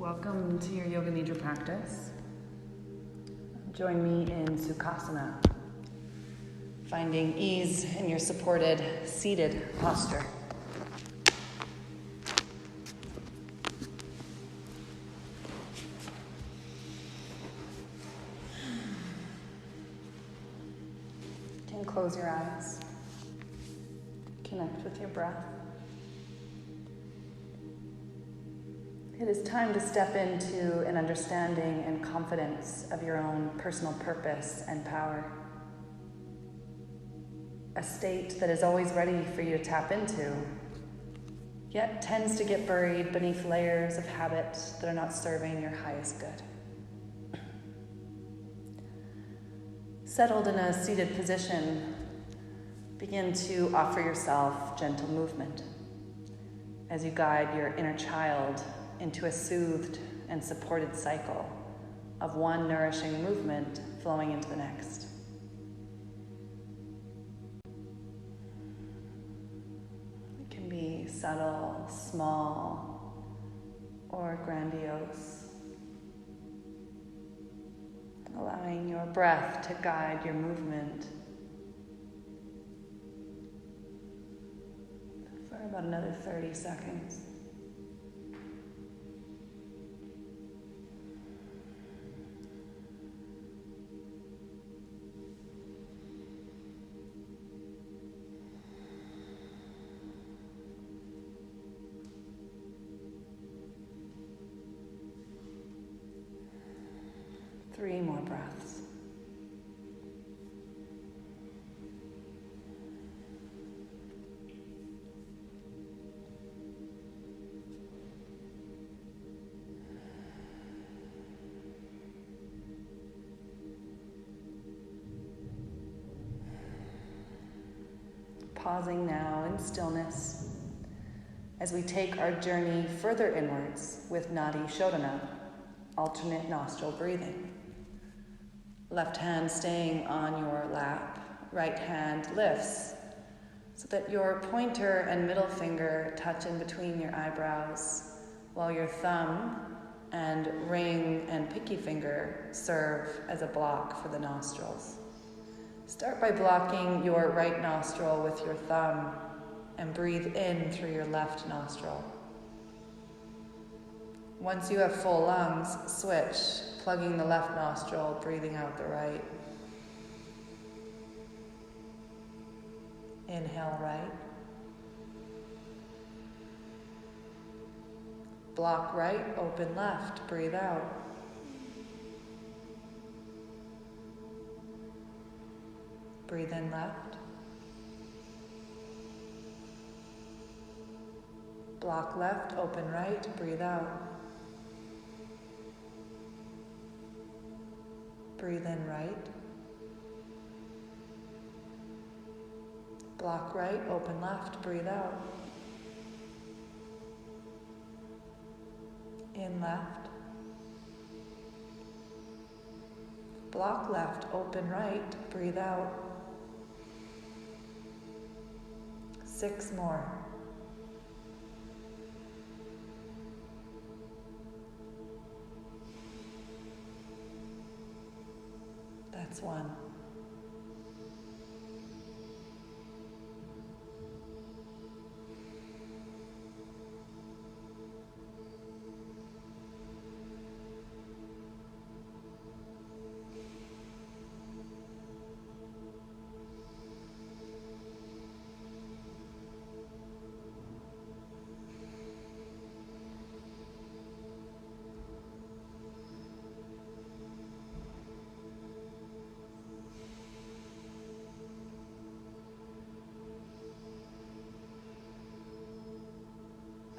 Welcome to your Yoga Nidra practice. Join me in Sukhasana, finding ease in your supported seated posture. You can close your eyes, connect with your breath. It is time to step into an understanding and confidence of your own personal purpose and power. A state that is always ready for you to tap into, yet tends to get buried beneath layers of habit that are not serving your highest good. Settled in a seated position, begin to offer yourself gentle movement as you guide your inner child into a soothed and supported cycle of one nourishing movement flowing into the next. It can be subtle, small, or grandiose. Allowing your breath to guide your movement for about another 30 seconds. Three more breaths. Pausing now in stillness as we take our journey further inwards with Nadi Shodhana, alternate nostril breathing. Left hand staying on your lap, right hand lifts so that your pointer and middle finger touch in between your eyebrows, while your thumb and ring and pinky finger serve as a block for the nostrils. Start by blocking your right nostril with your thumb and breathe in through your left nostril. Once you have full lungs, switch, plugging the left nostril, breathing out the right. Inhale right. Block right, open left, breathe out. Breathe in left. Block left, open right, breathe out. Breathe in right. Block right, open left, breathe out. In left. Block left, open right, breathe out. 6 more. That's 1.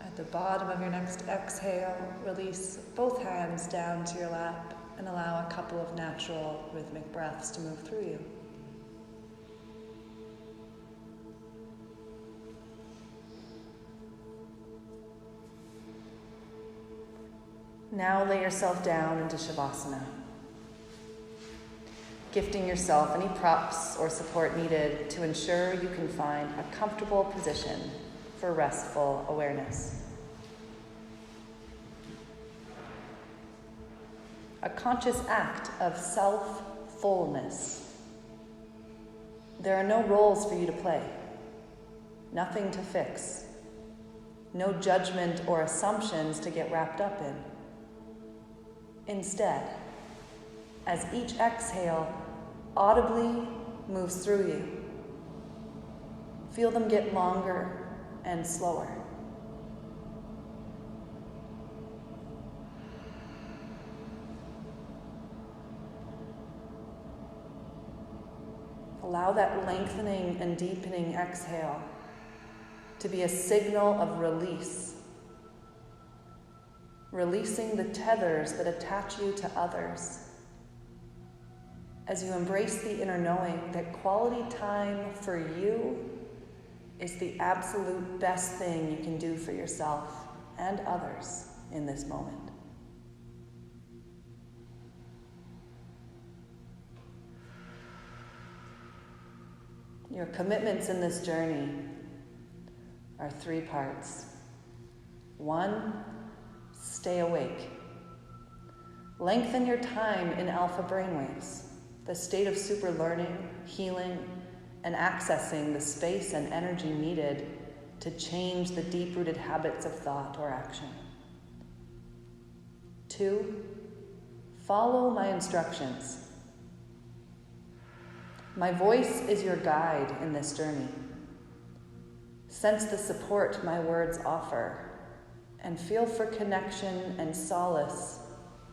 At the bottom of your next exhale, release both hands down to your lap and allow a couple of natural rhythmic breaths to move through you. Now lay yourself down into Shavasana, gifting yourself any props or support needed to ensure you can find a comfortable position for restful awareness. a conscious act of self-fullness. There are no roles for you to play, nothing to fix, no judgment or assumptions to get wrapped up in. Instead, as each exhale audibly moves through you, feel them get longer and slower. Allow that lengthening and deepening exhale to be a signal of release, releasing the tethers that attach you to others, as you embrace the inner knowing that quality time for you is the absolute best thing you can do for yourself and others in this moment. Your commitments in this journey are 3 parts. 1, stay awake. Lengthen your time in alpha brainwaves, the state of super learning, healing, and accessing the space and energy needed to change the deep-rooted habits of thought or action. 2, follow my instructions. My voice is your guide in this journey. Sense the support my words offer and feel for connection and solace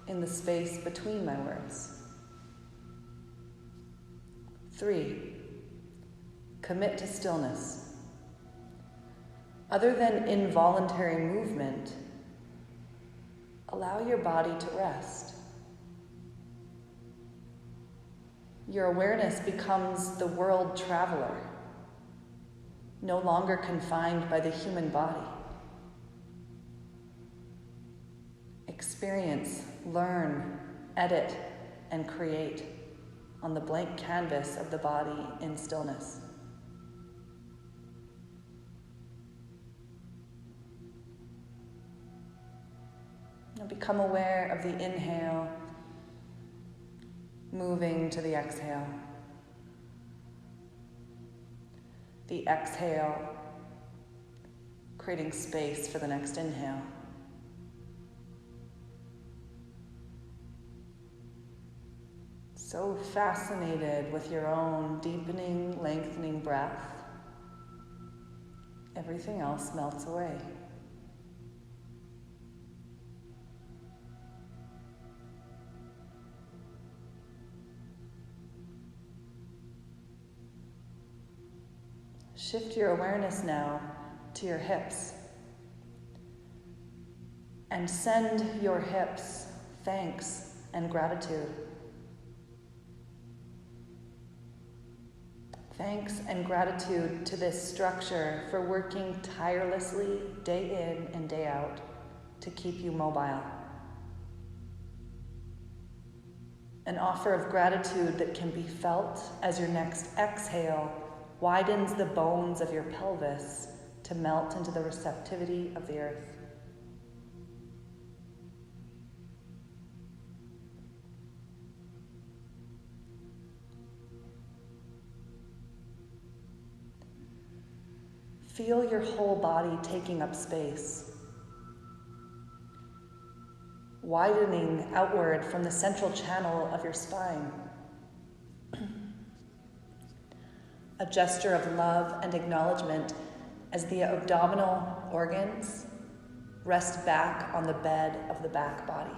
in the space between my words. 3, commit to stillness. Other than involuntary movement, allow your body to rest. Your awareness becomes the world traveler, no longer confined by the human body. Experience, learn, edit, and create on the blank canvas of the body in stillness. Now become aware of the inhale moving to the exhale. The exhale creating space for the next inhale. So fascinated with your own deepening, lengthening breath, everything else melts away. Shift your awareness now to your hips and send your hips thanks and gratitude. Thanks and gratitude to this structure for working tirelessly day in and day out to keep you mobile. An offer of gratitude that can be felt as your next exhale widens the bones of your pelvis to melt into the receptivity of the earth. Feel your whole body taking up space, widening outward from the central channel of your spine. A gesture of love and acknowledgement as the abdominal organs rest back on the bed of the back body.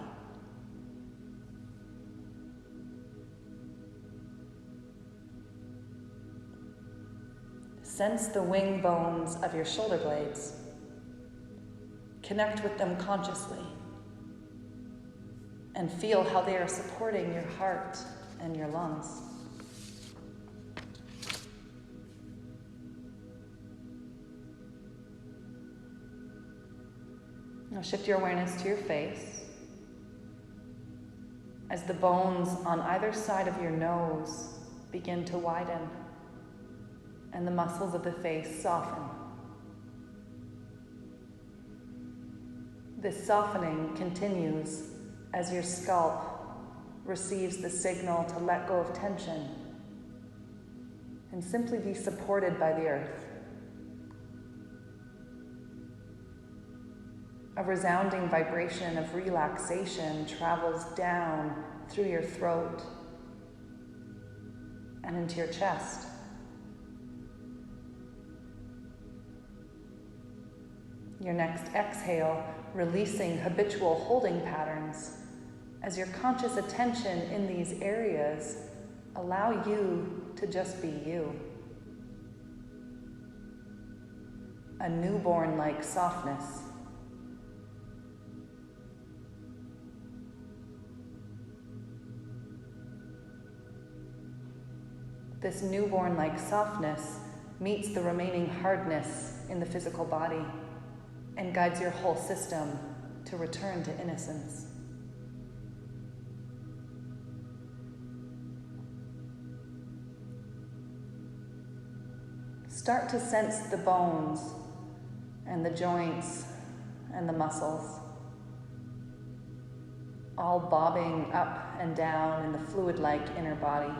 Sense the wing bones of your shoulder blades. Connect with them consciously and feel how they are supporting your heart and your lungs. Now shift your awareness to your face as the bones on either side of your nose begin to widen and the muscles of the face soften. This softening continues as your scalp receives the signal to let go of tension and simply be supported by the earth. A resounding vibration of relaxation travels down through your throat and into your chest. Your next exhale, releasing habitual holding patterns as your conscious attention in these areas allow you to just be you. A newborn-like softness. This newborn-like softness meets the remaining hardness in the physical body and guides your whole system to return to innocence. Start to sense the bones and the joints and the muscles, all bobbing up and down in the fluid-like inner body.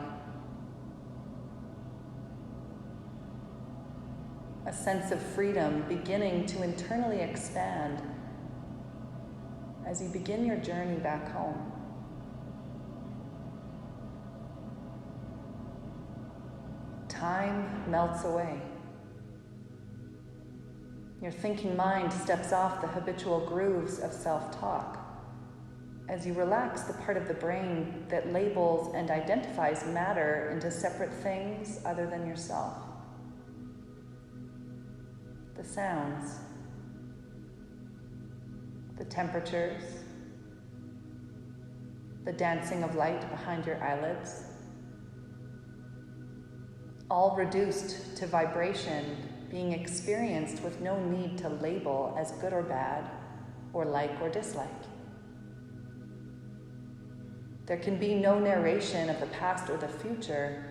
A sense of freedom beginning to internally expand as you begin your journey back home. Time melts away. Your thinking mind steps off the habitual grooves of self-talk as you relax the part of the brain that labels and identifies matter into separate things other than yourself. The sounds, the temperatures, the dancing of light behind your eyelids, all reduced to vibration being experienced with no need to label as good or bad, or like or dislike. There can be no narration of the past or the future,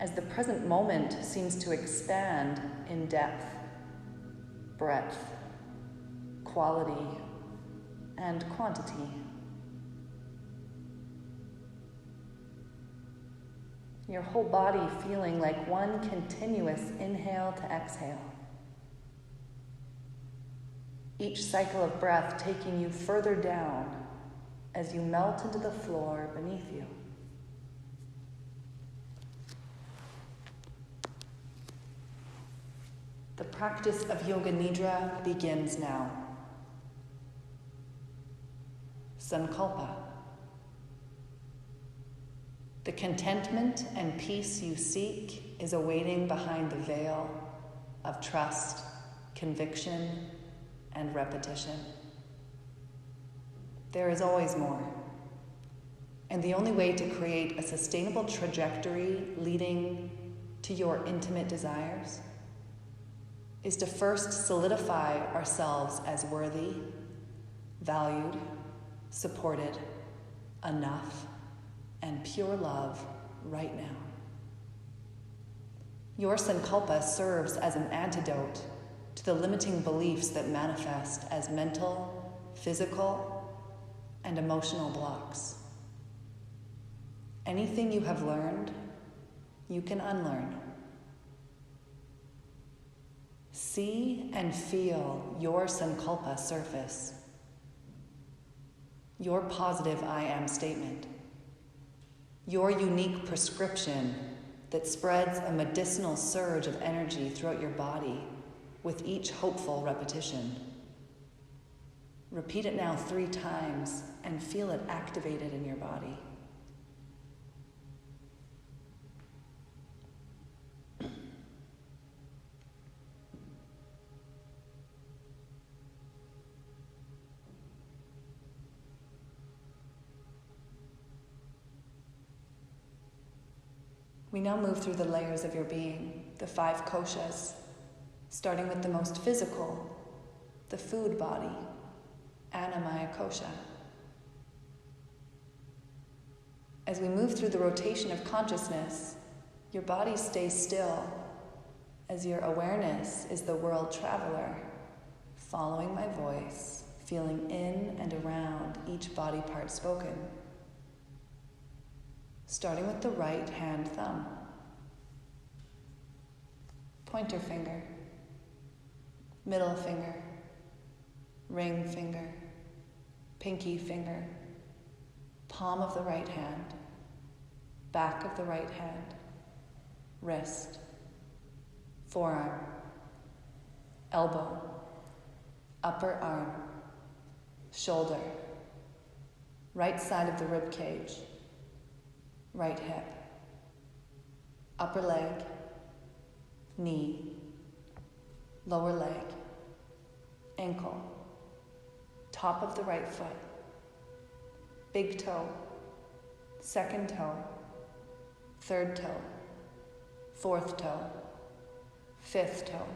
as the present moment seems to expand in depth, breadth, quality, and quantity. Your whole body feeling like one continuous inhale to exhale. Each cycle of breath taking you further down as you melt into the floor beneath you. The practice of Yoga Nidra begins now. Sankalpa. The contentment and peace you seek is awaiting behind the veil of trust, conviction, and repetition. There is always more. And the only way to create a sustainable trajectory leading to your intimate desires is to first solidify ourselves as worthy, valued, supported, enough, and pure love right now. Your sankalpa serves as an antidote to the limiting beliefs that manifest as mental, physical, and emotional blocks. Anything you have learned, you can unlearn. See and feel your sankalpa surface, your positive I am statement, your unique prescription that spreads a medicinal surge of energy throughout your body with each hopeful repetition. Repeat it now 3 times and feel it activated in your body. We now move through the layers of your being, the 5 koshas, starting with the most physical, the food body, Annamaya kosha. As we move through the rotation of consciousness, your body stays still as your awareness is the world traveler, following my voice, feeling in and around each body part spoken. starting with the right hand thumb, pointer finger, middle finger, ring finger, pinky finger, palm of the right hand, back of the right hand, wrist, forearm, elbow, upper arm, shoulder, right side of the rib cage, right hip, upper leg, knee, lower leg, ankle, top of the right foot, big toe, second toe, third toe, fourth toe, fifth toe.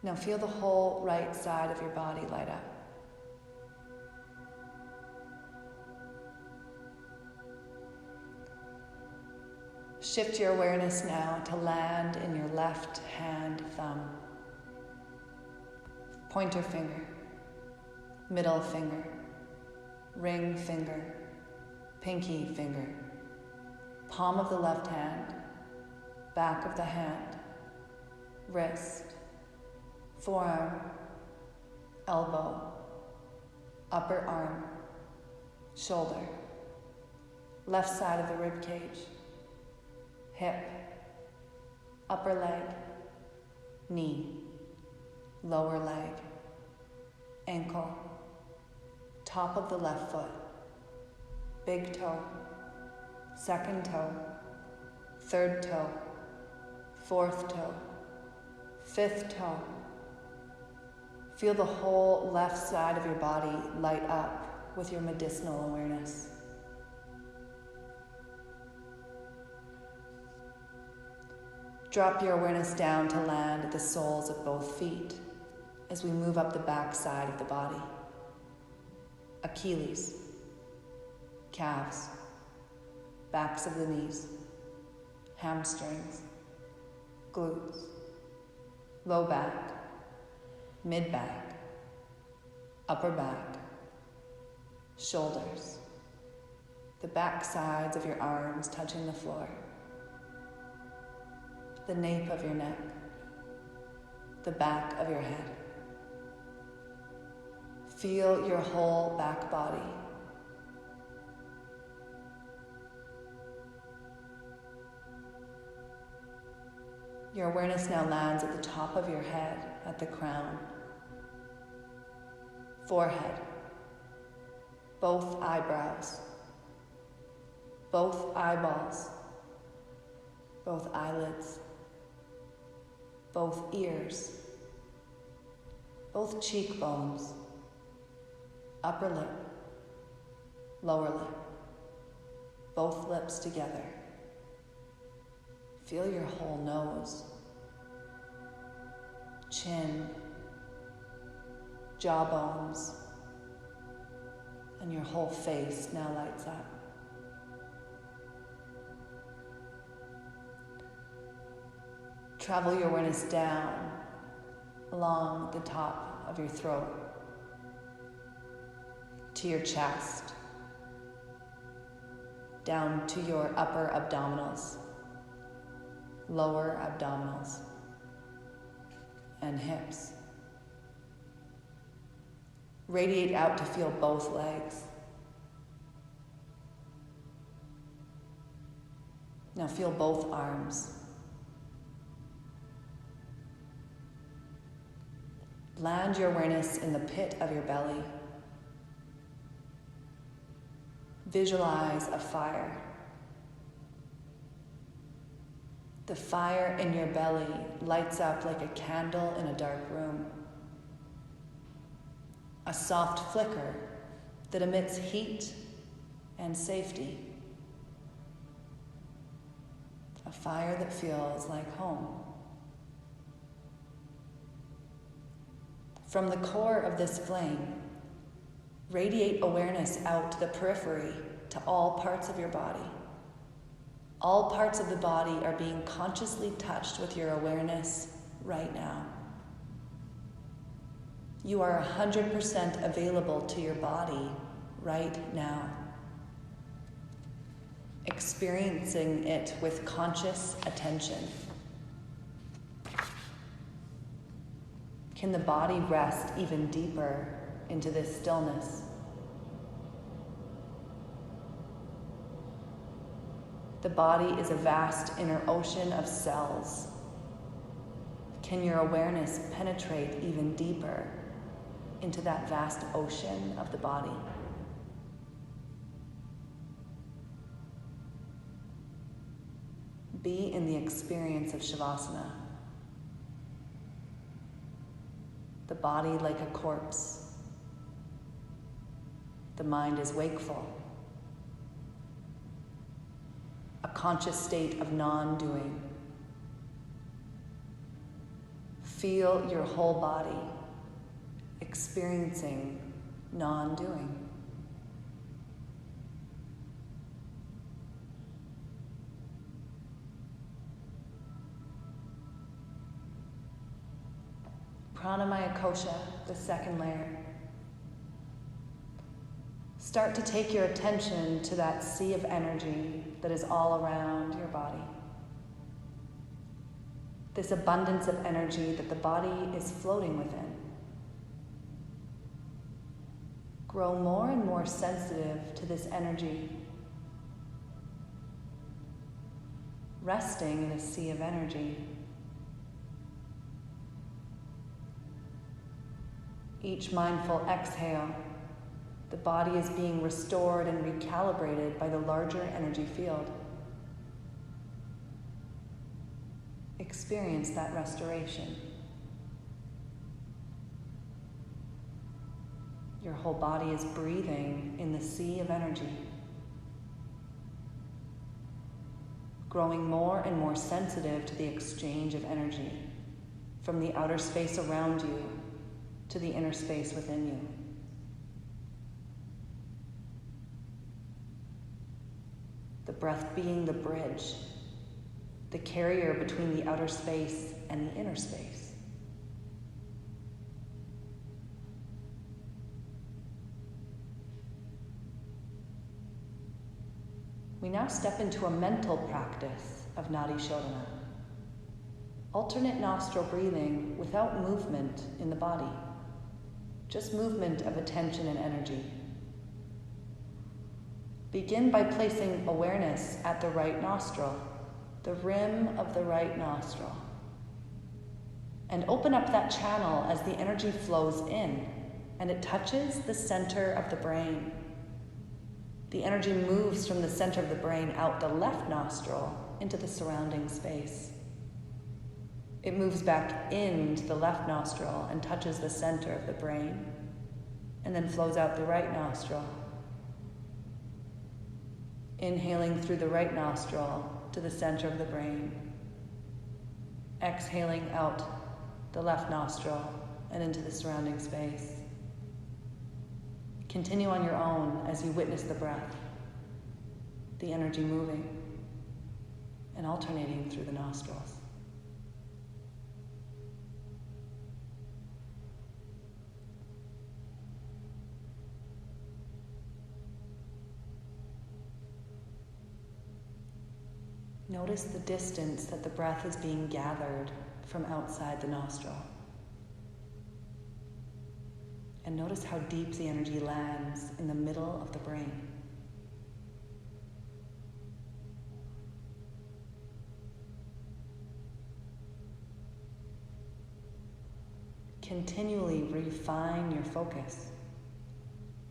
Now feel the whole right side of your body light up. Shift your awareness now to land in your left hand thumb, pointer finger, middle finger, ring finger, pinky finger, palm of the left hand, back of the hand, wrist, forearm, elbow, upper arm, shoulder, left side of the rib cage, hip, upper leg, knee, lower leg, ankle, top of the left foot, big toe, second toe, third toe, fourth toe, fifth toe. Feel the whole left side of your body light up with your medicinal awareness. Drop your awareness down to land at the soles of both feet as we move up the back side of the body. Achilles, calves, backs of the knees, hamstrings, glutes, low back, mid back, upper back, shoulders, the back sides of your arms touching the floor, the nape of your neck, the back of your head. Feel your whole back body. Your awareness now lands at the top of your head, at the crown, forehead, both eyebrows, both eyeballs, both eyelids, both ears, both cheekbones, upper lip, lower lip, both lips together. Feel your whole nose, chin, jawbones, and your whole face now lights up. Travel your awareness down along the top of your throat to your chest, down to your upper abdominals, lower abdominals, and hips. Radiate out to feel both legs. Now feel both arms. Land your awareness in the pit of your belly. Visualize a fire. The fire in your belly lights up like a candle in a dark room. A soft flicker that emits heat and safety. A fire that feels like home. From the core of this flame, radiate awareness out to the periphery, to all parts of your body. All parts of the body are being consciously touched with your awareness right now. You are 100% available to your body right now. experiencing it with conscious attention. Can the body rest even deeper into this stillness? The body is a vast inner ocean of cells. Can your awareness penetrate even deeper into that vast ocean of the body? Be in the experience of Shavasana. The body like a corpse. The mind is wakeful. A conscious state of non-doing. Feel your whole body experiencing non-doing. Pranamaya kosha, the second layer. Start to take your attention to that sea of energy that is all around your body. This abundance of energy that the body is floating within. Grow more and more sensitive to this energy, resting in a sea of energy. Each mindful exhale, the body is being restored and recalibrated by the larger energy field. Experience that restoration. Your whole body is breathing in the sea of energy, growing more and more sensitive to the exchange of energy from the outer space around you to the inner space within you. The breath being the bridge, the carrier between the outer space and the inner space. We now step into a mental practice of Nadi Shodhana. Alternate nostril breathing without movement in the body. Just movement of attention and energy. Begin by placing awareness at the right nostril, the rim of the right nostril. And open up that channel as the energy flows in and it touches the center of the brain. The energy moves from the center of the brain out the left nostril into the surrounding space. It moves back into the left nostril and touches the center of the brain, and then flows out the right nostril. Inhaling through the right nostril to the center of the brain. Exhaling out the left nostril and into the surrounding space. Continue on your own as you witness the breath, the energy moving and alternating through the nostrils. Notice the distance that the breath is being gathered from outside the nostril. And notice how deep the energy lands in the middle of the brain. Continually refine your focus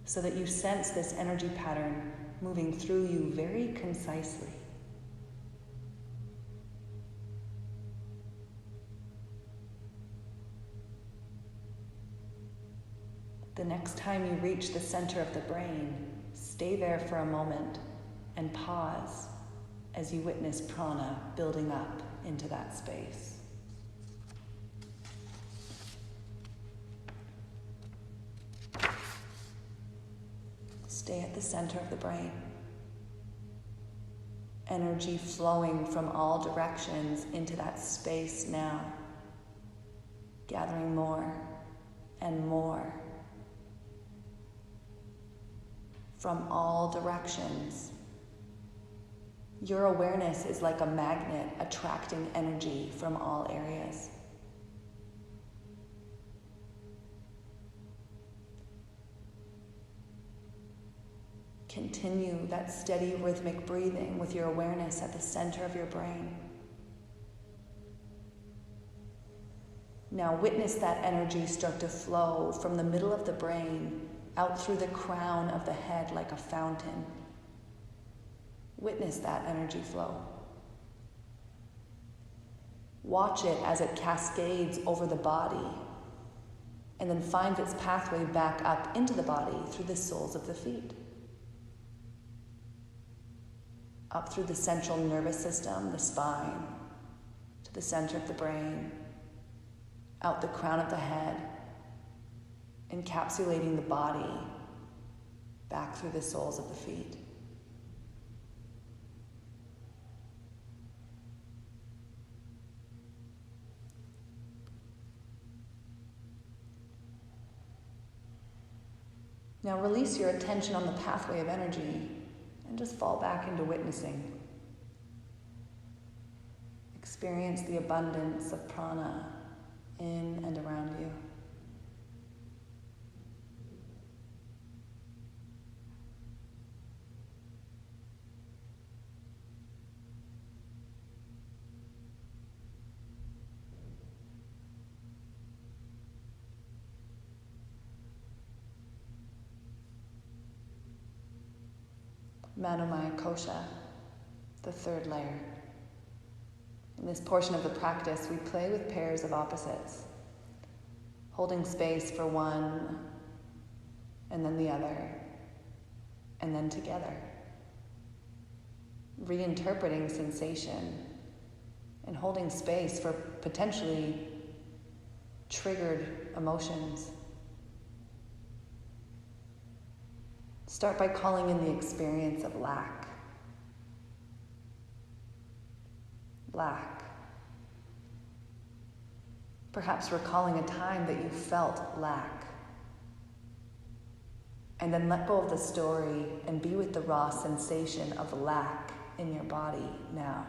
so that you sense this energy pattern moving through you very concisely. The next time you reach the center of the brain, stay there for a moment and pause as you witness prana building up into that space. Stay at the center of the brain. Energy flowing from all directions into that space now, gathering more and more. From all directions, Your awareness is like a magnet attracting energy from all areas. Continue that steady rhythmic breathing with your awareness at the center of your brain. Now witness that energy start to flow from the middle of the brain out through the crown of the head like a fountain. Witness that energy flow. Watch it as it cascades over the body and then finds its pathway back up into the body through the soles of the feet. Up through the central nervous system, the spine, to the center of the brain, out the crown of the head, encapsulating the body back through the soles of the feet. Now release your attention on the pathway of energy and just fall back into witnessing. Experience the abundance of prana in and around you. Manomaya Kosha, the third layer. In this portion of the practice, we play with pairs of opposites, holding space for one, and then the other, and then together. Reinterpreting sensation and holding space for potentially triggered emotions. Start by calling in the experience of lack. Lack. Perhaps recalling a time that you felt lack. And then let go of the story and be with the raw sensation of lack in your body now.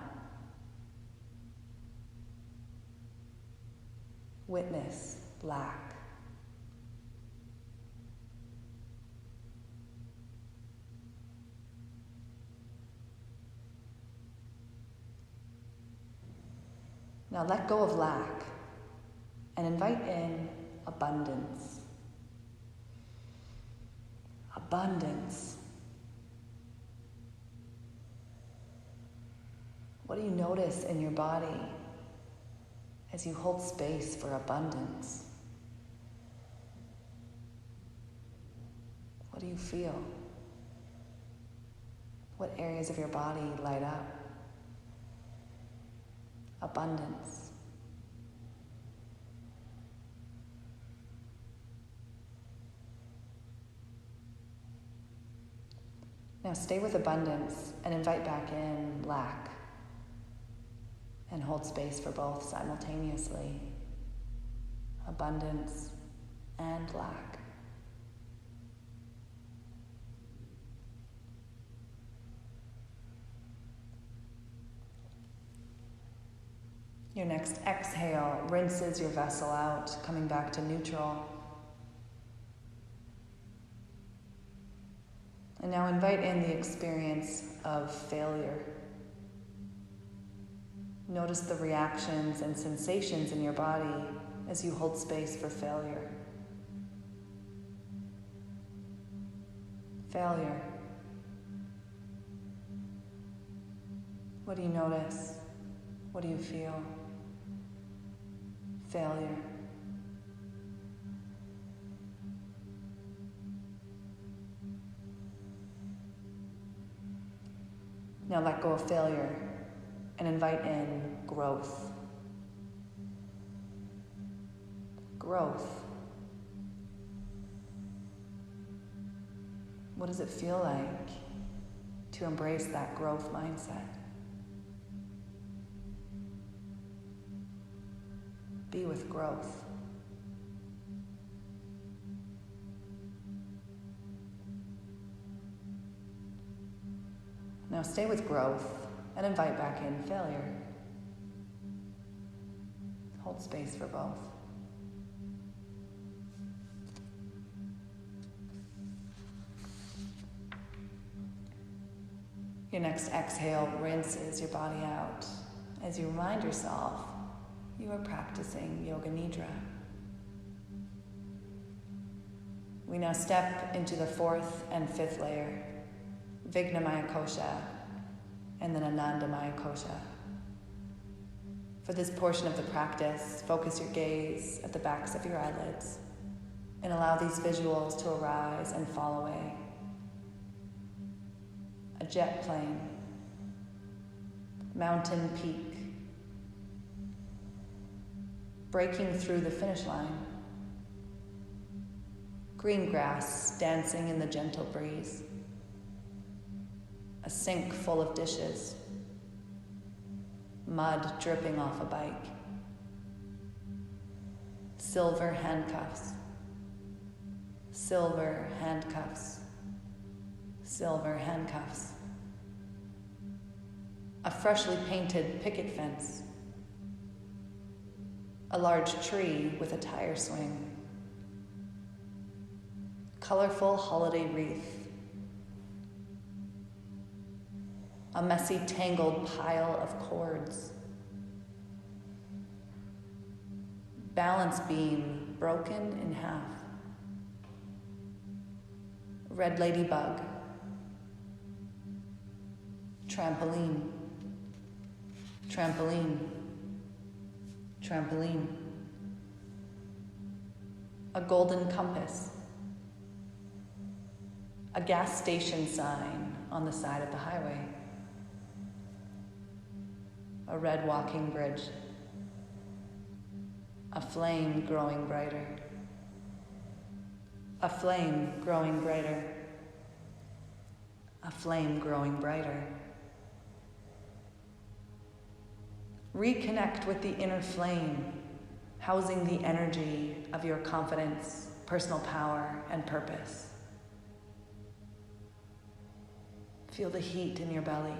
Witness lack. Now let go of lack and invite in abundance. Abundance. What do you notice in your body as you hold space for abundance? What do you feel? What areas of your body light up? Abundance. Now stay with abundance and invite back in lack and hold space for both simultaneously. Abundance and lack. Your next exhale rinses your vessel out, coming back to neutral. And now invite in the experience of failure. Notice the reactions and sensations in your body as you hold space for failure. Failure. What do you notice? What do you feel? Failure. Now let go of failure and invite in growth. Growth. What does it feel like to embrace that growth mindset? Be with growth. Now stay with growth and invite back in failure. Hold space for both. Your next exhale rinses your body out as you remind yourself you are practicing Yoga Nidra. We now step into the fourth and fifth layer, Vigna Kosha, and then Ananda Kosha. For this portion of the practice, focus your gaze at the backs of your eyelids and allow these visuals to arise and fall away. A jet plane, mountain peak, breaking through the finish line, green grass dancing in the gentle breeze, a sink full of dishes, mud dripping off a bike, silver handcuffs, silver handcuffs, silver handcuffs, a freshly painted picket fence, a large tree with a tire swing, colorful holiday wreath, a messy tangled pile of cords, balance beam broken in half, red ladybug, trampoline, trampoline, trampoline, a golden compass, a gas station sign on the side of the highway, a red walking bridge, a flame growing brighter, a flame growing brighter, a flame growing brighter. Reconnect with the inner flame, housing the energy of your confidence, personal power, and purpose. Feel the heat in your belly.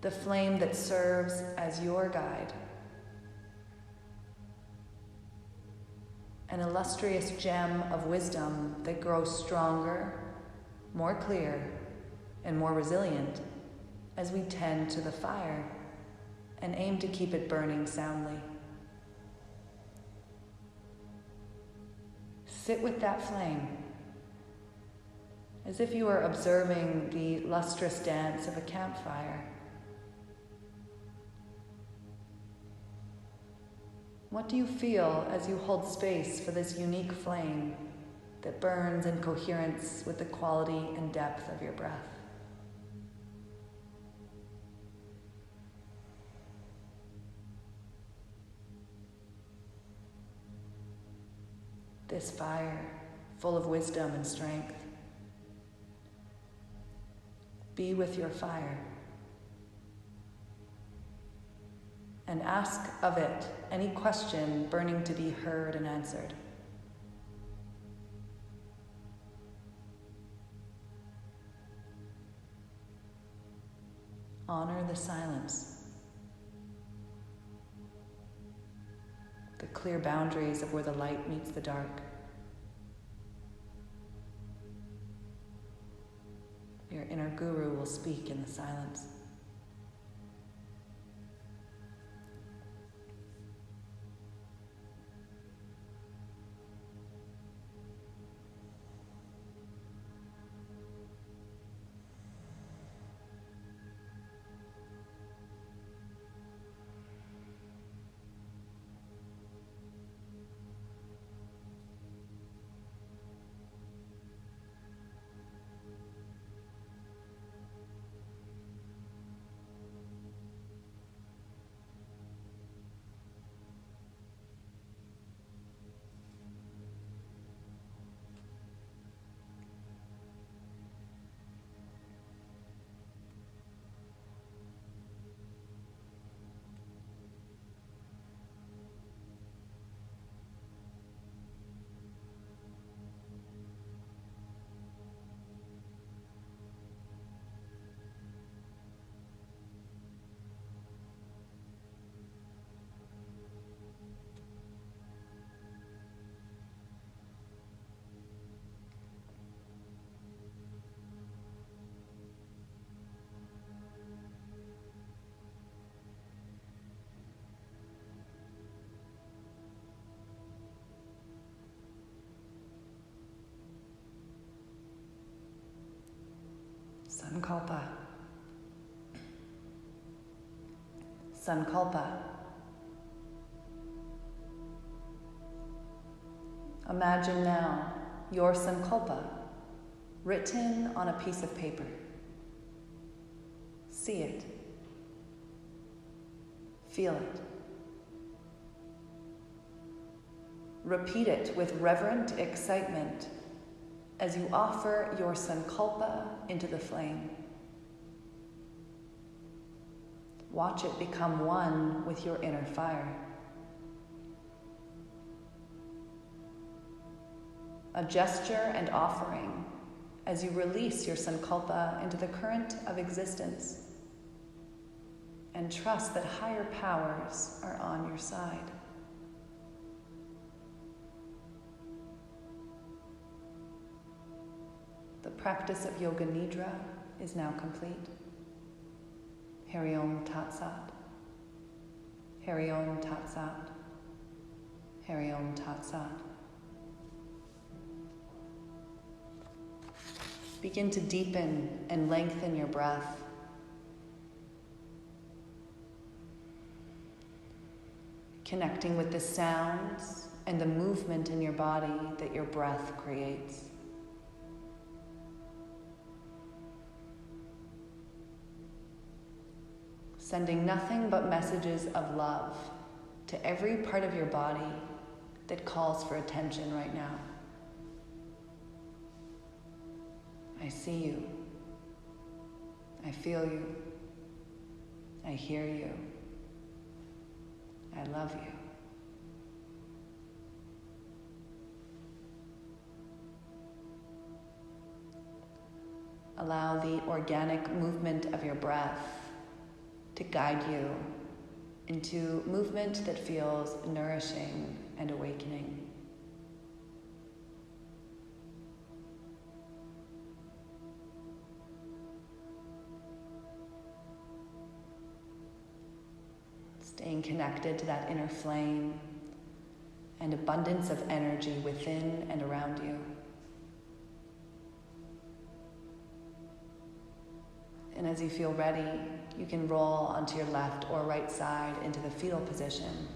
The flame that serves as your guide. An illustrious gem of wisdom that grows stronger, more clear, and more resilient as we tend to the fire and aim to keep it burning soundly. Sit with that flame as if you are observing the lustrous dance of a campfire. What do you feel as you hold space for this unique flame that burns in coherence with the quality and depth of your breath? This fire, full of wisdom and strength. Be with your fire. And ask of it any question burning to be heard and answered. Honor the silence, the clear boundaries of where the light meets the dark. Your inner guru will speak in the silence. Sankalpa. Sankalpa. Imagine now your sankalpa written on a piece of paper. See it. Feel it. Repeat it with reverent excitement as you offer your sankalpa into the flame. Watch it become one with your inner fire. A gesture and offering as you release your sankalpa into the current of existence and trust that higher powers are on your side. The practice of Yoga Nidra is now complete. Hari Om Tat Sat. Hari Om Tat Sat. Hari Om Tat Sat. Begin to deepen and lengthen your breath. Connecting with the sounds and the movement in your body that your breath creates. Sending nothing but messages of love to every part of your body that calls for attention right now. I see you. I feel you. I hear you. I love you. Allow the organic movement of your breath to guide you into movement that feels nourishing and awakening. Staying connected to that inner flame and abundance of energy within and around you. And as you feel ready, you can roll onto your left or right side into the fetal position.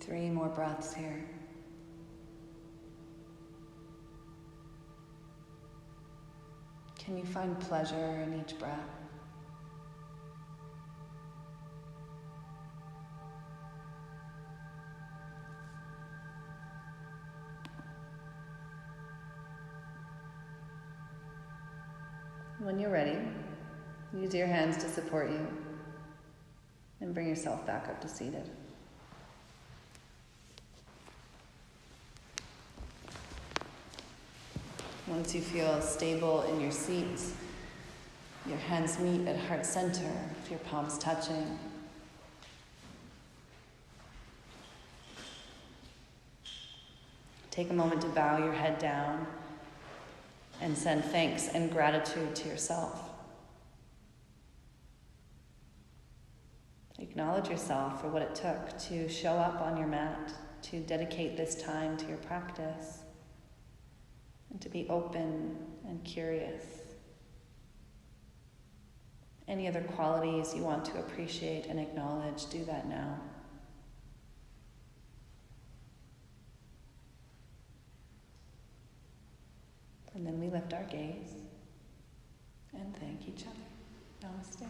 Three more breaths here. Can you find pleasure in each breath? When you're ready, use your hands to support you and bring yourself back up to seated. Once you feel stable in your seat, your hands meet at heart center, with your palms touching. Take a moment to bow your head down and send thanks and gratitude to yourself. Acknowledge yourself for what it took to show up on your mat, to dedicate this time to your practice, and to be open and curious. Any other qualities you want to appreciate and acknowledge, do that now. And then we lift our gaze and thank each other. Namaste.